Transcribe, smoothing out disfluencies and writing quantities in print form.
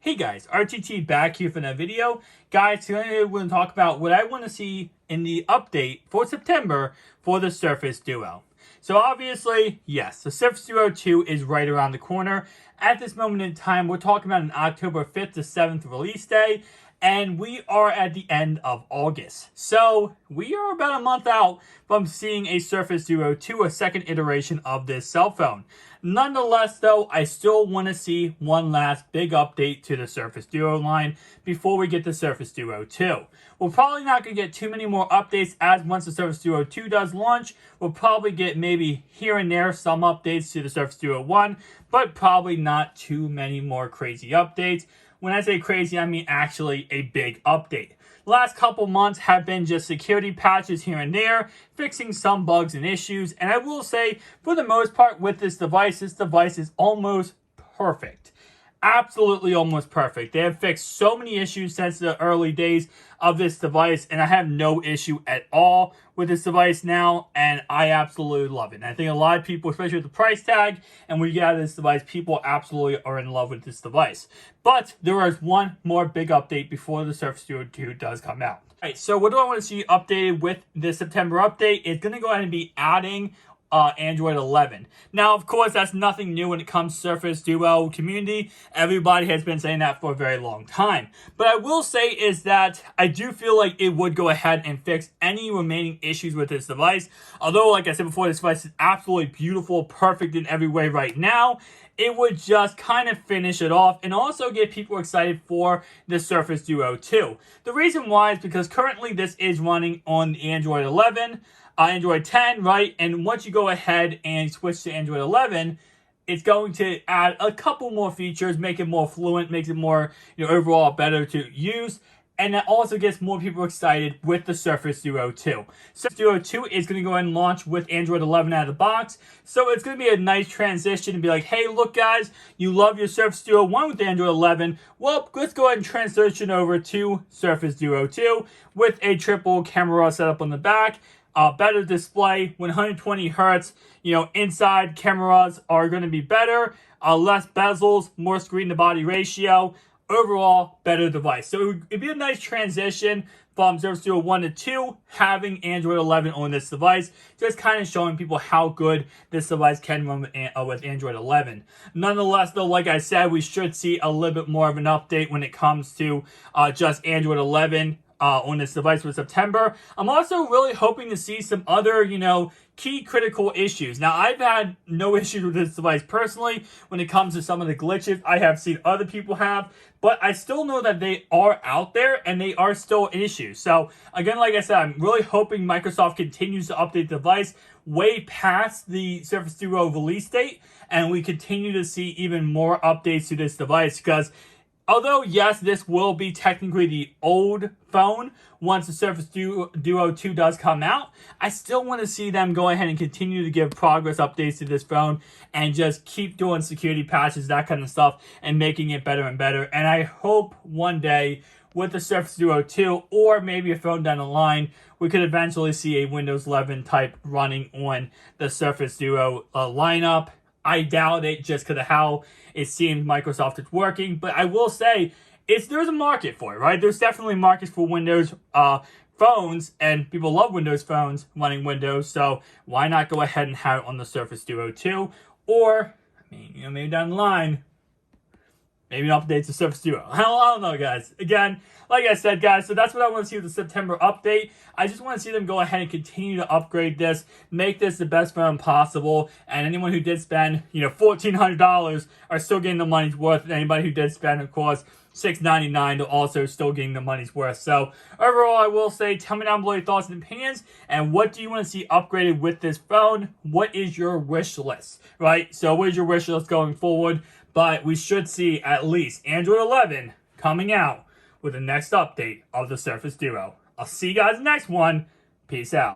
Hey guys, RTT back here for another video. Guys, today we're going to talk about what I want to see in the update for September for the Surface Duo. So obviously, yes, the Surface Duo 2 is right around the corner. At this moment in time, we're talking about an October 5th to 7th release day, and we are at the end of August. So we are about a month out from seeing a Surface Duo 2, a second iteration of this cell phone. Nonetheless, though, I still want to see one last big update to the Surface Duo line before we get the Surface Duo 2. We're probably not going to get too many more updates as once the Surface Duo 2 does launch. We'll probably get maybe here and there some updates to the Surface Duo 1, but probably not too many more crazy updates. When I say crazy, I mean actually a big update. The last couple months have been just security patches here and there, fixing some bugs and issues, and I will say, for the most part with this device is almost perfect. Absolutely almost perfect. They have fixed so many issues since the early days of this device, and I have no issue at all with this device now, and I absolutely love it. And I think a lot of people, especially with the price tag, and when you get out of this device, people absolutely are in love with this device. But there is one more big update before the Surface Duo 2 does come out. Alright, so what do I want to see updated with this September update? It's going to go ahead and be adding Android 11. Now, of course, that's nothing new when it comes to Surface Duo community. Everybody has been saying that for a very long time. But I will say is that I do feel like it would go ahead and fix any remaining issues with this device. Although, like I said before, this device is absolutely beautiful, perfect in every way right now. It would just kind of finish it off and also get people excited for the Surface Duo 2. The reason why is because currently this is running on the Android 11, Android 10, right? And once you go ahead and switch to Android 11, it's going to add a couple more features, make it more fluent, makes it more, overall better to use. And that also gets more people excited with the Surface Duo 2. Surface Duo 2 is going to go ahead and launch with Android 11 out of the box. So it's going to be a nice transition and be like, hey, look guys, you love your Surface Duo 1 with Android 11. Well, let's go ahead and transition over to Surface Duo 2 with a triple camera setup on the back. Better display, 120 hertz, inside cameras are going to be better, less bezels, more screen to body ratio, overall better device. So it'd be a nice transition from Surface Duo 1 to 2, having Android 11 on this device, just kind of showing people how good this device can run with Android 11. Nonetheless, though, like I said, we should see a little bit more of an update when it comes to just Android 11 on this device for September. I'm also really hoping to see some other, key critical issues. Now, I've had no issues with this device personally when it comes to some of the glitches I have seen other people have, but I still know that they are out there and they are still issues. So, again, like I said, I'm really hoping Microsoft continues to update the device way past the Surface Duo release date, and we continue to see even more updates to this device, because although, yes, this will be technically the old phone once the Surface Duo 2 does come out, I still want to see them go ahead and continue to give progress updates to this phone and just keep doing security patches, that kind of stuff, and making it better and better. And I hope one day with the Surface Duo 2, or maybe a phone down the line, we could eventually see a Windows 11 type running on the Surface Duo lineup. I doubt it just because of how it seems Microsoft is working. But I will say, there's a market for it, right? There's definitely markets for Windows phones, and people love Windows phones running Windows. So why not go ahead and have it on the Surface Duo 2? Or, maybe down the line, maybe an update to Surface Duo. I don't know, guys. Again, like I said, guys, so that's what I want to see with the September update. I just want to see them go ahead and continue to upgrade this, make this the best phone possible, and anyone who did spend, $1,400 are still getting the money's worth, and anybody who did spend, of course, $699 are also still getting the money's worth. So, overall, I will say, tell me down below your thoughts and opinions, and what do you want to see upgraded with this phone? What is your wish list, right? So, what is your wish list going forward? But we should see at least Android 11 coming out with the next update of the Surface Duo. I'll see you guys in the next one. Peace out.